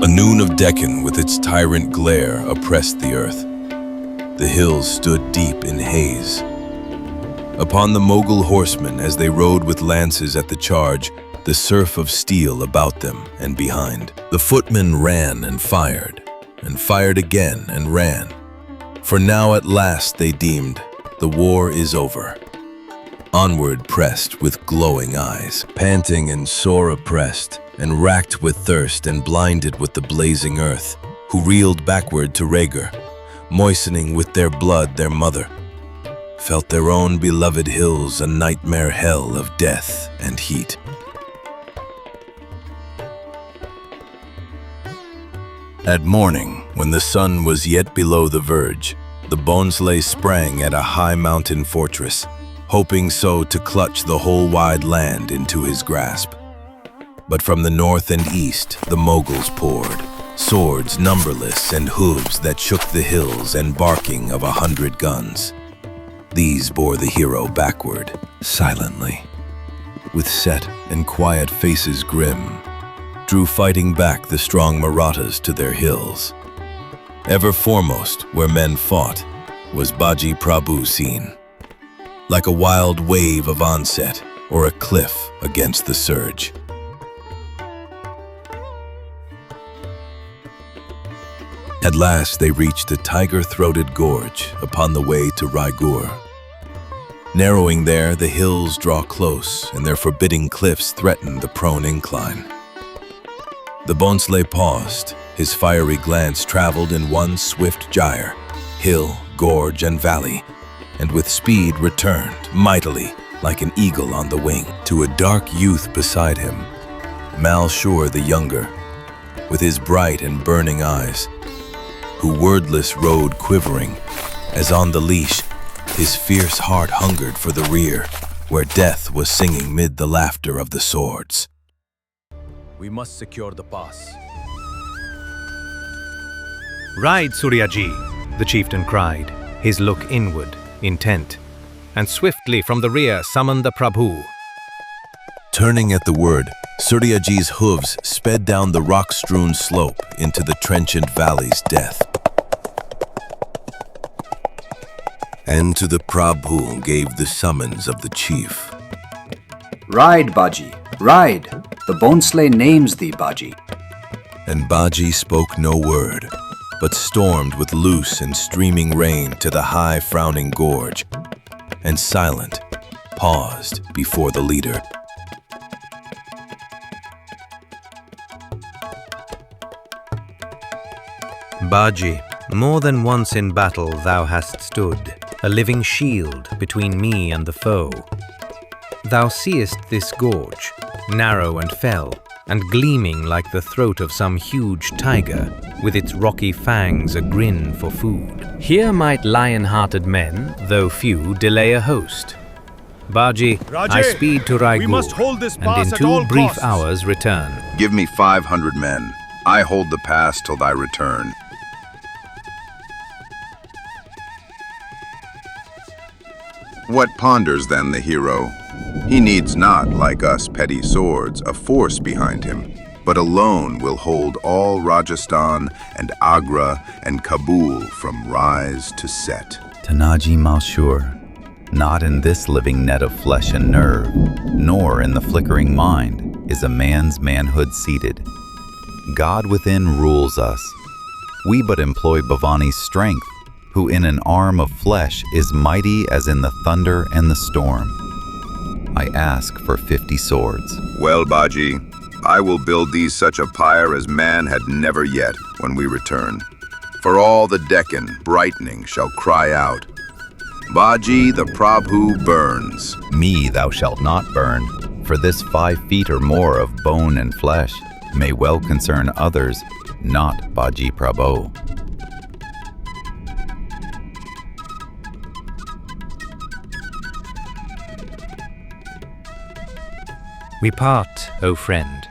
A noon of Deccan with its tyrant glare oppressed the earth. The hills stood deep in haze. Upon the Mughal horsemen as they rode with lances at the charge, the surf of steel about them and behind. The footmen ran and fired again and ran. For now at last they deemed, the war is over. Onward pressed with glowing eyes, panting and sore oppressed, and racked with thirst and blinded with the blazing earth, who reeled backward to Raigurh, moistening with their blood their mother, felt their own beloved hills a nightmare hell of death and heat. At morning, when the sun was yet below the verge, the Bhonsle sprang at a high mountain fortress, hoping so to clutch the whole wide land into his grasp. But from the north and east the Mughals poured, swords numberless and hooves that shook the hills and barking of 100 guns. These bore the hero backward, silently, with set and quiet faces grim, drew fighting back the strong Marathas to their hills. Ever foremost where men fought was Baji Prabhou seen, like a wild wave of onset or a cliff against the surge. At last they reached a tiger-throated gorge upon the way to Raigurh. Narrowing there, the hills draw close, and their forbidding cliffs threaten the prone incline. The Bhonsle paused, his fiery glance traveled in one swift gyre, hill, gorge, and valley, and with speed returned, mightily, like an eagle on the wing, to a dark youth beside him, Malshur the younger, with his bright and burning eyes, who wordless rode quivering, as on the leash, his fierce heart hungered for the rear, where death was singing mid the laughter of the swords. We must secure the pass. "Ride, Suryaji," the chieftain cried, his look inward, intent, and swiftly from the rear summoned the Prabhu. Turning at the word, Suryaji's hooves sped down the rock-strewn slope into the trenchant valley's death. And to the Prabhu gave the summons of the chief. "Ride, Baji, ride! The Bhonsle names thee, Baji." And Baji spoke no word, but stormed with loose and streaming rain to the high frowning gorge, and silent, paused before the leader. "Baji, more than once in battle thou hast stood, a living shield between me and the foe. Thou seest this gorge, narrow and fell, and gleaming like the throat of some huge tiger, with its rocky fangs a grin for food. Here might lion-hearted men, though few, delay a host. Baji, I speed to Raigurh, and in 2 brief hours return." "Give me 500 men. I hold the pass till thy return." What ponders then the hero? He needs not, like us petty swords, a force behind him, but alone will hold all Rajasthan and Agra and Kabul from rise to set. Tanaji Malshur, not in this living net of flesh and nerve, nor in the flickering mind, is a man's manhood seated. God within rules us. We but employ Bhavani's strength, who in an arm of flesh is mighty as in the thunder and the storm. I ask for 50 swords. Well, Baji, I will build thee such a pyre as man had never yet when we return. For all the Deccan, brightening, shall cry out, Baji the Prabhu burns. Me thou shalt not burn, for this 5 feet or more of bone and flesh may well concern others, not Baji Prabhou. We part, O friend,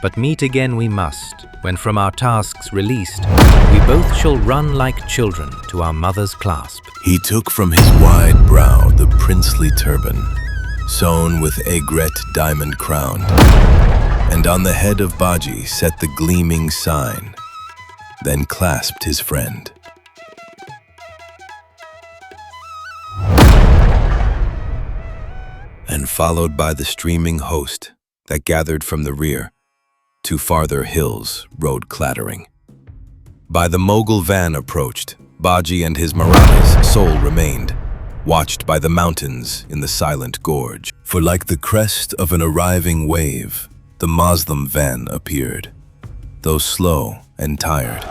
but meet again we must, when from our tasks released, we both shall run like children to our mother's clasp. He took from his wide brow the princely turban, sewn with aigrette diamond crowned, and on the head of Baji set the gleaming sign, then clasped his friend. And followed by the streaming host that gathered from the rear, to farther hills rode clattering. By the Mughal van approached, Baji and his Marathas sole remained, watched by the mountains in the silent gorge. For like the crest of an arriving wave, the Moslem van appeared, though slow and tired.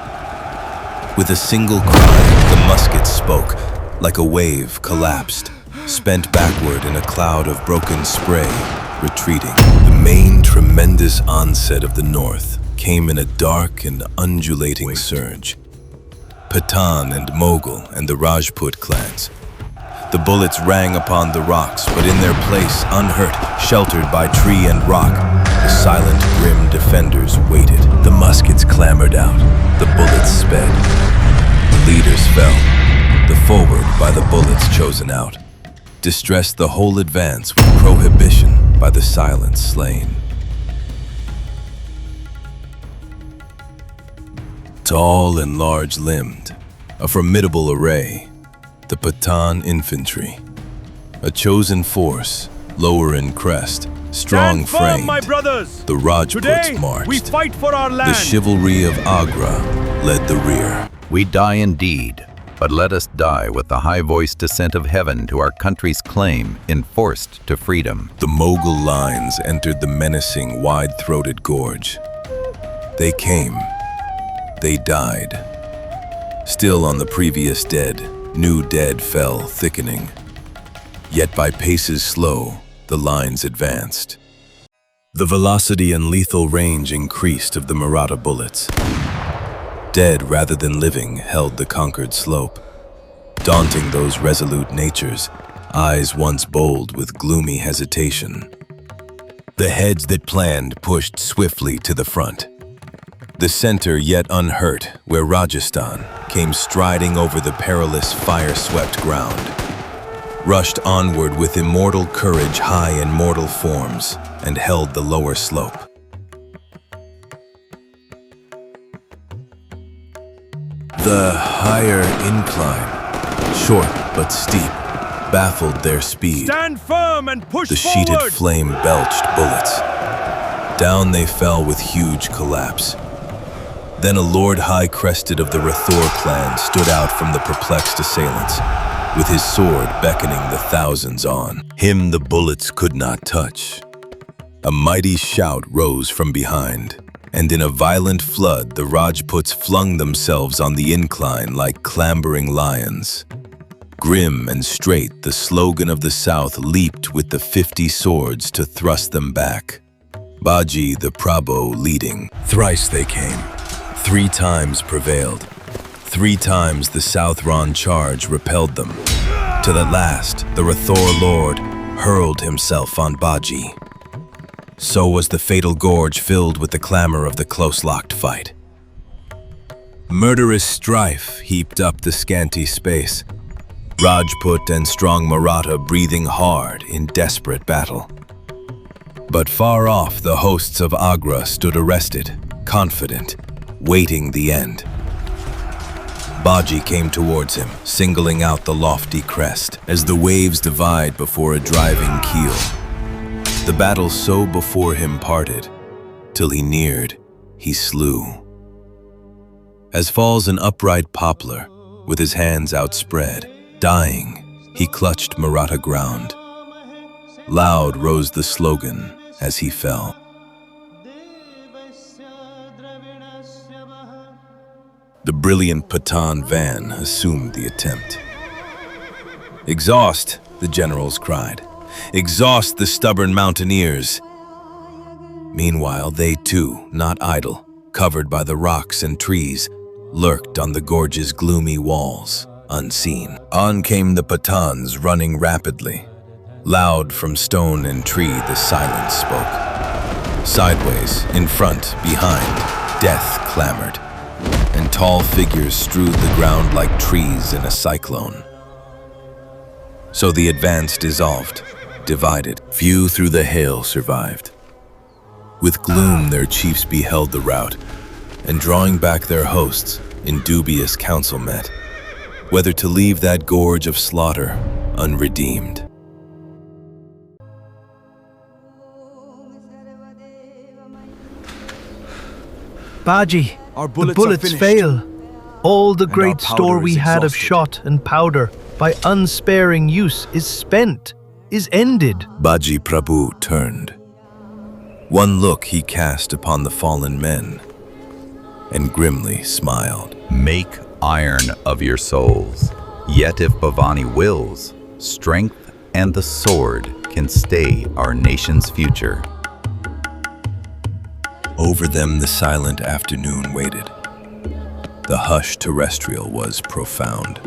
With a single cry, the musket spoke, like a wave collapsed, spent backward in a cloud of broken spray, retreating. The main tremendous onset of the north came in a dark and undulating surge. Pathan and Mughal and the Rajput clans. The bullets rang upon the rocks, but in their place, unhurt, sheltered by tree and rock, the silent, grim defenders waited. The muskets clamored out, the bullets sped. The leaders fell, the forward by the bullets chosen out, distressed the whole advance with prohibition by the silence slain. Tall and large-limbed, a formidable array, the Pathan infantry, a chosen force, lower in crest, strong-framed, my brothers! the Rajputs Today, marched. we fight for our land. The chivalry of Agra led the rear. We die indeed, but let us die with the high-voiced descent of heaven to our country's claim, enforced to freedom. The Mughal lines entered the menacing, wide-throated gorge. They came. They died. Still on the previous dead, new dead fell, thickening. Yet by paces slow, the lines advanced. The velocity and lethal range increased of the Maratha bullets. Dead rather than living held the conquered slope, daunting those resolute natures, eyes once bold with gloomy hesitation. The heads that planned pushed swiftly to the front. The center yet unhurt, where Rajasthan came striding over the perilous fire-swept ground, rushed onward with immortal courage high in mortal forms, and held the lower slope. The higher incline, short but steep, baffled their speed. Stand firm and push The forward. sheeted flame belched bullets. Down they fell with huge collapse. Then a lord high-crested of the Rathore clan stood out from the perplexed assailants, with his sword beckoning the thousands on. Him the bullets could not touch. A mighty shout rose from behind, and in a violent flood the Rajputs flung themselves on the incline like clambering lions. Grim and straight, the slogan of the South leaped with the 50 swords to thrust them back. Baji Prabhou leading. Thrice they came. 3 times prevailed. 3 times the Southron charge repelled them. Till at last, the Rathore lord hurled himself on Baji. So was the fatal gorge filled with the clamor of the close-locked fight. Murderous strife heaped up the scanty space. Rajput and strong Maratha breathing hard in desperate battle. But far off, the hosts of Agra stood arrested, confident, waiting the end. Baji came towards him, singling out the lofty crest, as the waves divide before a driving keel. The battle so before him parted, till he neared, he slew. As falls an upright poplar, with his hands outspread, dying, he clutched Maratha ground. Loud rose the slogan as he fell. The brilliant Pathan van assumed the attempt. "Exhaust," the generals cried. "Exhaust the stubborn mountaineers." Meanwhile, they too, not idle, covered by the rocks and trees, lurked on the gorge's gloomy walls, unseen. On came the Pathans running rapidly. Loud from stone and tree the silence spoke. Sideways, in front, behind, death clamored, and tall figures strewed the ground like trees in a cyclone. So the advance dissolved, divided. Few through the hail survived. With gloom their chiefs beheld the rout, and drawing back their hosts, in dubious council met, whether to leave that gorge of slaughter unredeemed. Baji, Our the bullets are bullets finished. fail. All the And great our store powder we is had of exhausted. shot and powder by unsparing use is spent, is ended. Baji Prabhou turned. One look he cast upon the fallen men, and grimly smiled. Make iron of your souls. Yet if Bhavani wills, strength and the sword can stay our nation's future. Over them the silent afternoon waited. The hush terrestrial was profound.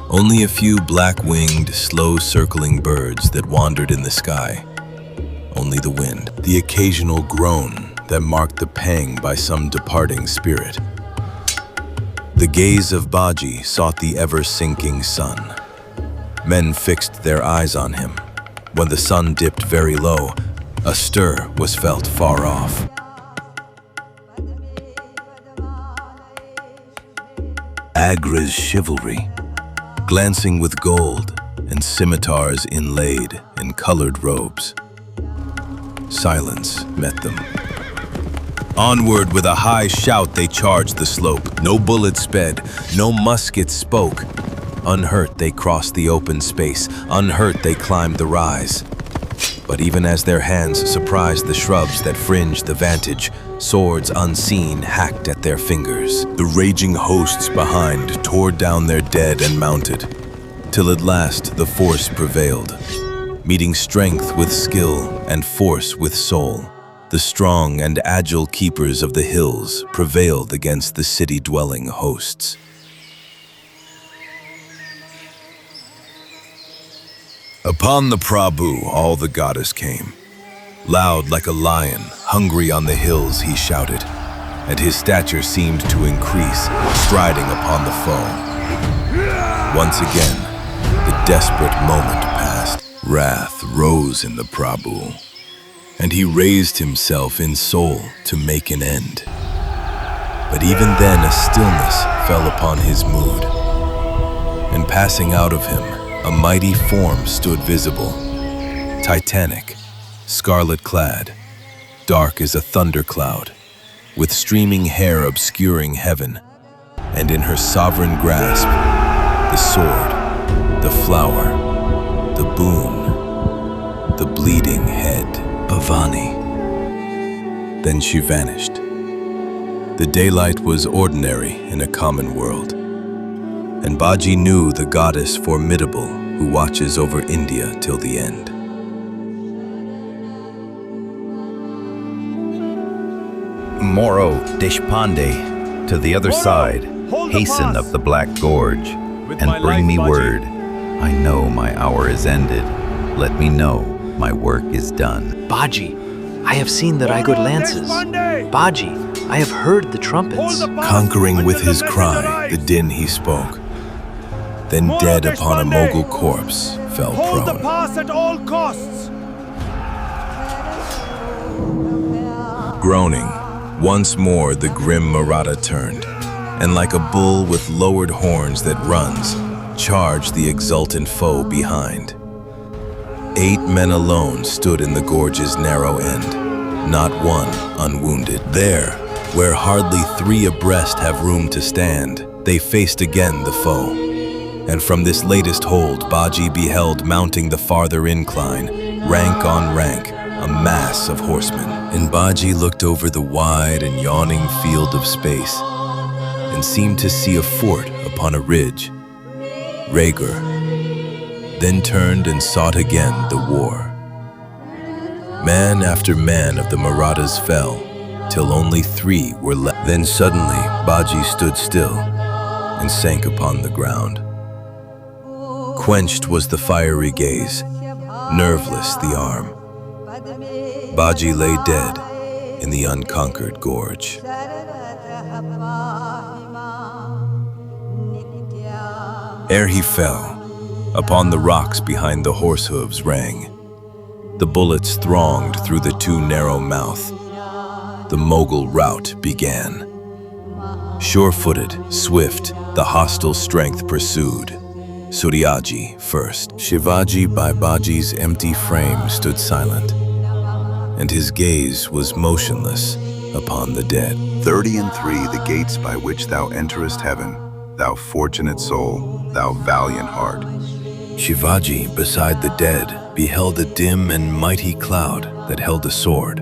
Only a few black-winged, slow-circling birds that wandered in the sky. Only the wind, the occasional groan that marked the pang by some departing spirit. The gaze of Baji sought the ever-sinking sun. Men fixed their eyes on him. When the sun dipped very low, a stir was felt far off. Agra's chivalry, glancing with gold and scimitars inlaid in colored robes. Silence met them. Onward with a high shout they charged the slope. No bullet sped, no musket spoke. Unhurt they crossed the open space, unhurt they climbed the rise. But even as their hands surprised the shrubs that fringed the vantage, swords unseen hacked at their fingers. The raging hosts behind tore down their dead and mounted, till at last the force prevailed. Meeting strength with skill and force with soul, the strong and agile keepers of the hills prevailed against the city-dwelling hosts. Upon the Prabhu all the goddess came. Loud like a lion, hungry on the hills he shouted, and his stature seemed to increase, striding upon the foe. Once again, the desperate moment passed. Wrath rose in the Prabhu, and he raised himself in soul to make an end. But even then a stillness fell upon his mood, and passing out of him, a mighty form stood visible, titanic, scarlet-clad, dark as a thundercloud, with streaming hair obscuring heaven, and in her sovereign grasp, the sword, the flower, the boon, the bleeding head, Bhavani. Then she vanished. The daylight was ordinary in a common world, and Baji knew the goddess formidable who watches over India till the end. Moro, Deshpande, to the other Moro, side, hold the hasten pass. up the black gorge, With my and bring life, me Baji. word. I know my hour is ended. Let me know my work is done. Baji, I have seen the Raigurh lances. Baji, I have heard the trumpets. Conquering with his cry the din he spoke, then Moro, dead upon a Deshpande. Mughal corpse fell Hold the prone. pass at all costs. Groaning, once more the grim Maratha turned, and like a bull with lowered horns that runs, charged the exultant foe behind. 8 men alone stood in the gorge's narrow end, not one unwounded. There, where hardly 3 abreast have room to stand, they faced again the foe. And from this latest hold, Baji beheld mounting the farther incline, rank on rank, a mass of horsemen. And Baji looked over the wide and yawning field of space, and seemed to see a fort upon a ridge, Raigurh, then turned and sought again the war. Man after man of the Marathas fell, till only 3 were left. Then suddenly Baji stood still and sank upon the ground. Quenched was the fiery gaze, nerveless the arm. Baji lay dead in the unconquered gorge. Ere he fell, upon the rocks behind the horse hooves rang. The bullets thronged through the too narrow mouth. The Mughal rout began. Sure-footed, swift, the hostile strength pursued. Suryaji first. Shivaji by Baji's empty frame stood silent, and his gaze was motionless upon the dead. 30 and 3 the gates by which thou enterest heaven, thou fortunate soul, thou valiant heart. Shivaji, beside the dead, beheld a dim and mighty cloud that held a sword.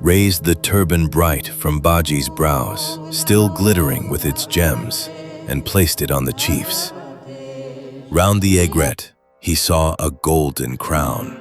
Raised the turban bright from Baji's brows, still glittering with its gems, and placed it on the chief's. Round the aigrette, he saw a golden crown.